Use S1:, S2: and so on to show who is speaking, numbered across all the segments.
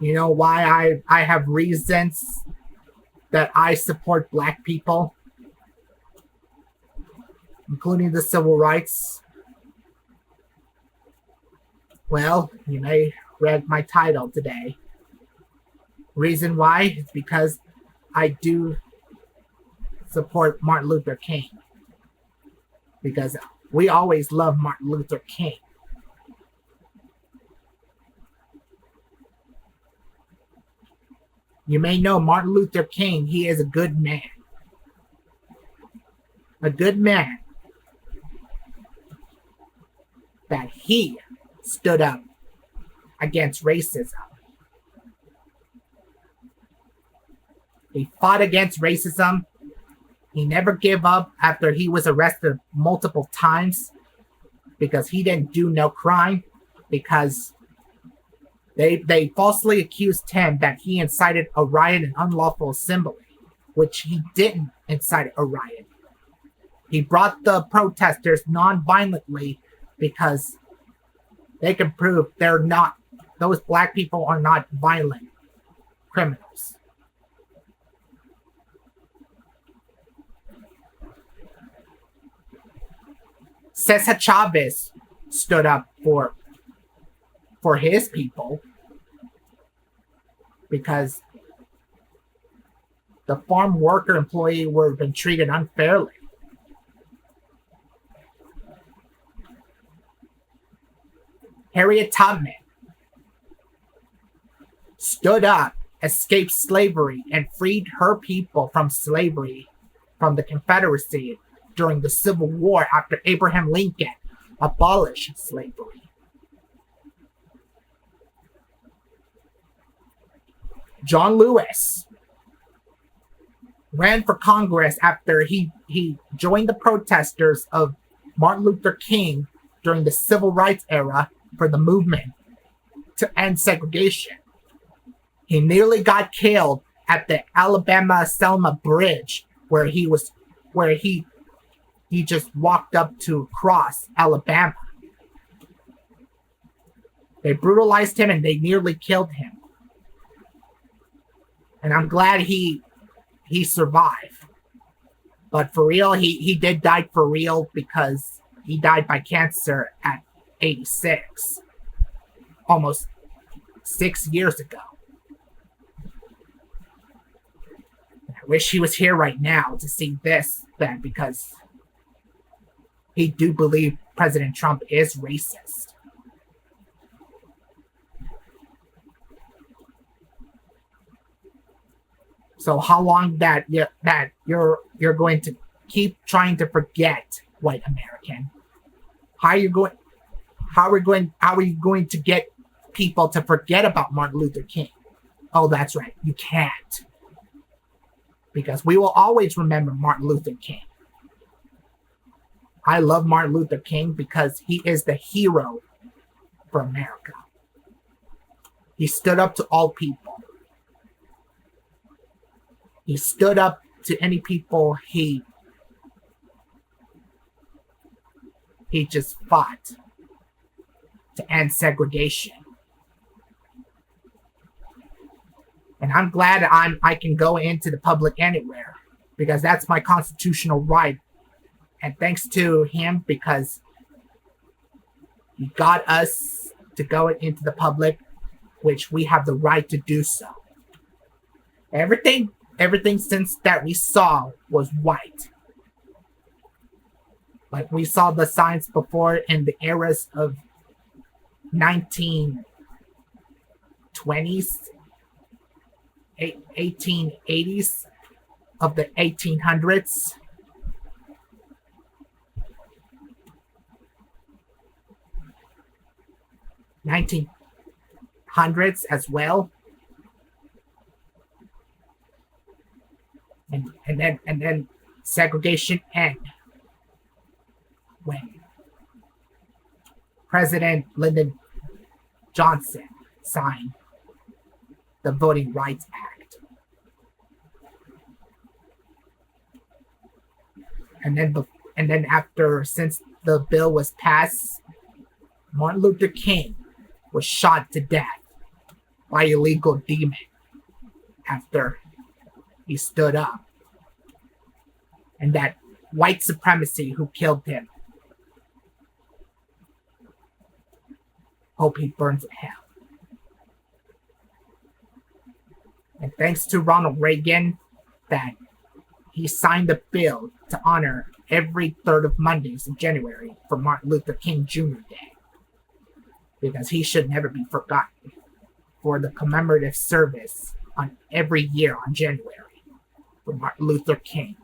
S1: You know why I have reasons that I support black people, including the civil rights? Well, you may read my title today. Reason why is because I do support Martin Luther King. Because we always love Martin Luther King. You may know Martin Luther King, he is a good man. A good man. That he stood up against racism. He fought against racism. He never gave up after he was arrested multiple times because he didn't do no crime, because they falsely accused him that he incited a riot and unlawful assembly, which he didn't incite a riot. He brought the protesters non-violently because they can prove those black people are not violent criminals. Cesar Chavez stood up for his people because the farm worker employee were been treated unfairly. Harriet Tubman stood up, escaped slavery, and freed her people from slavery from the Confederacy during the Civil War after Abraham Lincoln abolished slavery. John Lewis ran for Congress after he joined the protesters of Martin Luther King during the Civil Rights era for the movement to end segregation. He nearly got killed at the Alabama-Selma Bridge where he just walked up to cross Alabama. They brutalized him and they nearly killed him. And I'm glad he survived. But for real, he did die for real because he died by cancer at 86. Almost 6 years ago. I wish he was here right now to see this then, because he do believe President Trump is racist. So how long that you're going to keep trying to forget white American? How are you going to get people to forget about Martin Luther King? Oh, that's right, you can't. Because we will always remember Martin Luther King. I love Martin Luther King because he is the hero for America. He stood up to all people. He stood up to any people he just fought to end segregation. And I'm glad I can go into the public anywhere because that's my constitutional right. And thanks to him, because he got us to go into the public, which we have the right to do so. Everything since that we saw was white. Like we saw the signs before in the eras of 1920s, 1880s, of the 1800s. '1900s as well, and then segregation ended when President Lyndon Johnson signed the Voting Rights Act, and then after, since the bill was passed, Martin Luther King was shot to death by illegal demon after he stood up. And that white supremacy who killed him. Hope he burns in hell. And thanks to Ronald Reagan that he signed a bill to honor every third of Mondays in January for Martin Luther King Jr. Day. Because he should never be forgotten for the commemorative service on every year on January for Martin Luther King.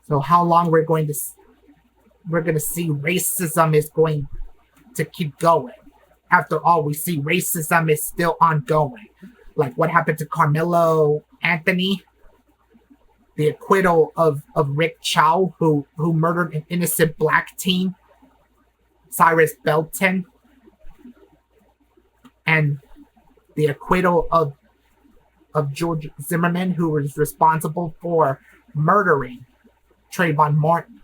S1: So how long we're going to see racism is going to keep going. After all, we see racism is still ongoing. Like what happened to Carmelo Anthony, the acquittal of Rick Chow, who murdered an innocent black teen, Cyrus Belton, and the acquittal of George Zimmerman, who was responsible for murdering Trayvon Martin.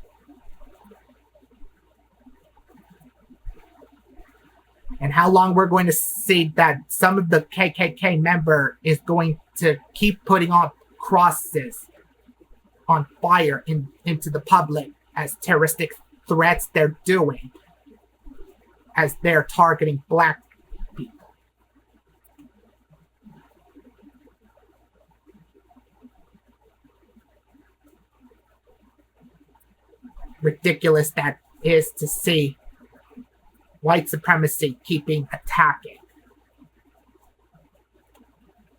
S1: And how long we're going to see that some of the KKK member is going to keep putting on crosses on fire into the public as terroristic threats they're doing, as they're targeting black people. Ridiculous that is to see white supremacy keeping attacking.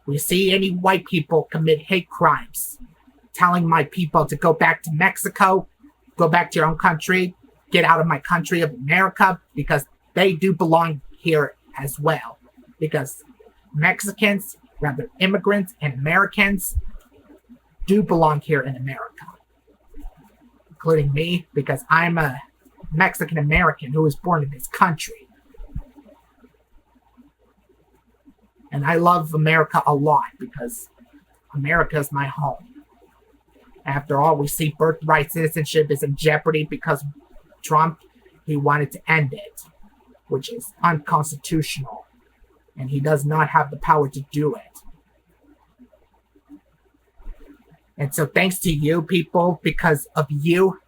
S1: We see any white people commit hate crimes, telling my people to go back to Mexico, go back to your own country, get out of my country of America, because they do belong here as well. Because Mexicans, rather immigrants and Americans, do belong here in America. Including me, because I'm a Mexican American who was born in this country. And I love America a lot because America is my home. After all, we see birthright citizenship is in jeopardy because Trump, he wanted to end it, which is unconstitutional. And he does not have the power to do it. And so thanks to you people, because of you,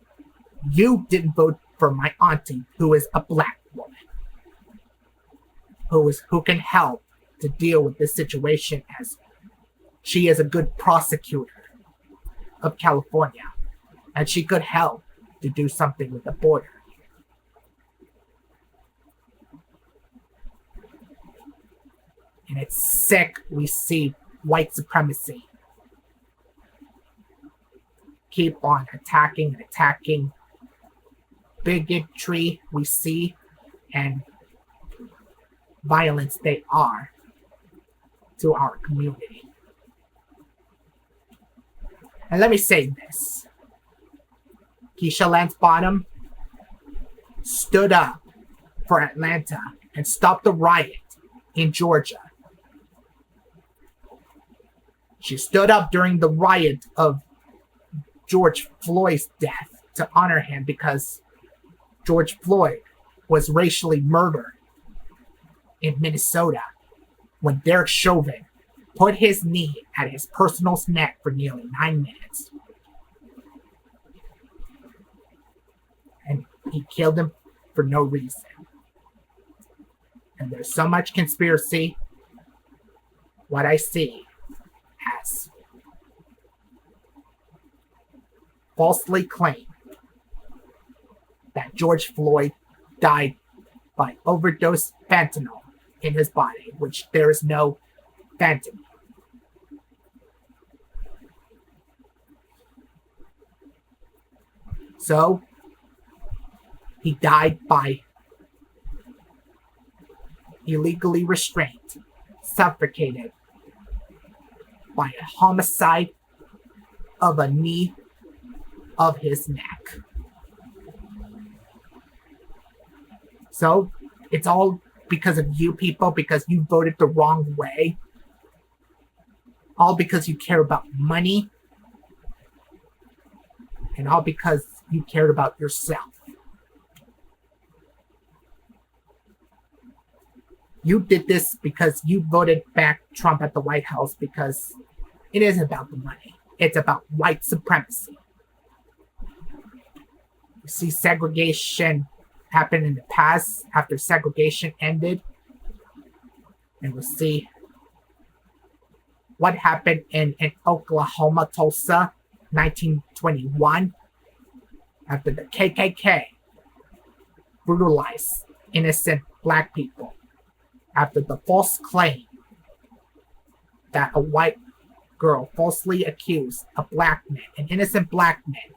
S1: you didn't vote for my auntie, who is a black woman, who can help to deal with this situation, as she is a good prosecutor of California, and she could help to do something with the border. And it's sick we see white supremacy keep on attacking and attacking. Bigotry we see, and violence they are to our community. And let me say this. Keisha Lance Bottom stood up for Atlanta and stopped the riot in Georgia. She stood up during the riot of George Floyd's death to honor him, because George Floyd was racially murdered in Minnesota when Derek Chauvin put his knee at his personal's neck for nearly 9 minutes. And he killed him for no reason. And there's so much conspiracy. What I see as falsely claimed that George Floyd died by overdose fentanyl in his body, which there is no fentanyl. So, he died by illegally restrained, suffocated by a homicide of a knee of his neck. So, it's all because of you people, because you voted the wrong way. All because you care about money. And all because you cared about yourself. You did this because you voted back Trump at the White House because it isn't about the money. It's about white supremacy. You see segregation happen in the past after segregation ended. And we'll see what happened in Oklahoma, Tulsa, 1921, after the KKK brutalized innocent black people after the false claim that a white girl falsely accused a black man, an innocent black man,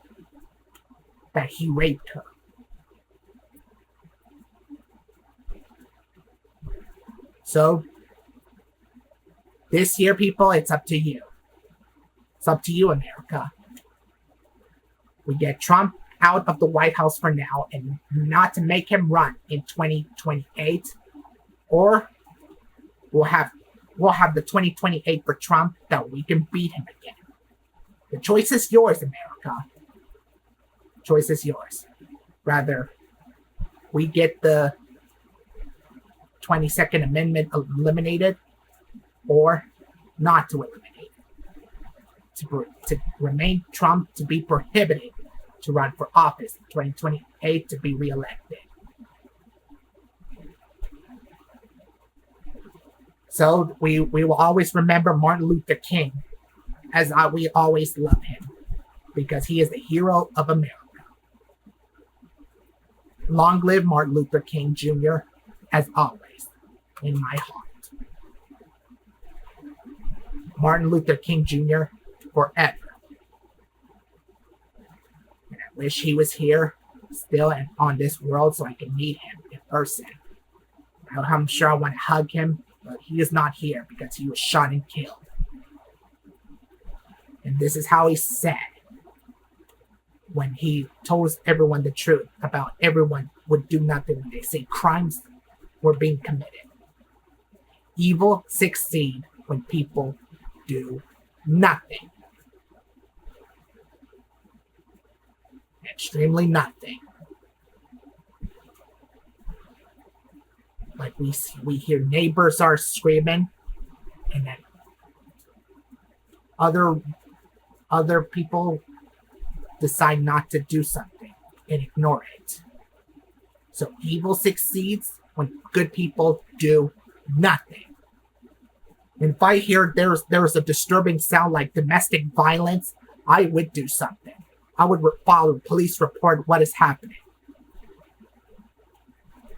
S1: that he raped her. So, this year, people, it's up to you. It's up to you, America. We get Trump out of the White House for now and not to make him run in 2028, or we'll have the 2028 for Trump that we can beat him again. The choice is yours, America. The choice is yours. Rather, we get the 22nd Amendment eliminated, or not to eliminate it. To remain Trump, to be prohibited to run for office in 2028, to be reelected. So we will always remember Martin Luther King, as we always love him, because he is the hero of America. Long live Martin Luther King Jr., as always, in my heart. Martin Luther King Jr. forever. And I wish he was here still and on this world so I can meet him in person. I'm sure I want to hug him, but he is not here because he was shot and killed. And this is how he said when he told everyone the truth about everyone would do nothing when they say crimes were being committed. Evil succeed when people do nothing. Extremely nothing. Like we hear neighbors are screaming, and then other people decide not to do something and ignore it. So evil succeeds when good people do nothing. And if I hear there's a disturbing sound like domestic violence, I would do something. I would file a police report what is happening.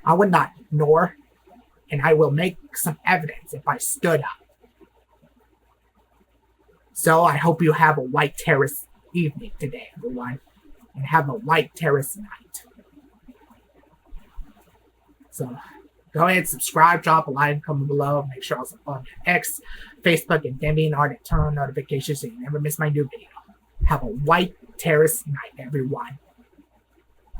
S1: I would not ignore, and I will make some evidence if I stood up. So I hope you have a white terrorist evening today, everyone, and have a white terrorist night. So go ahead, subscribe, drop a like, comment below. Make sure also follow me on X, Facebook, and DeviantArt, and turn on notifications so you never miss my new video. Have a white terrorist night, everyone.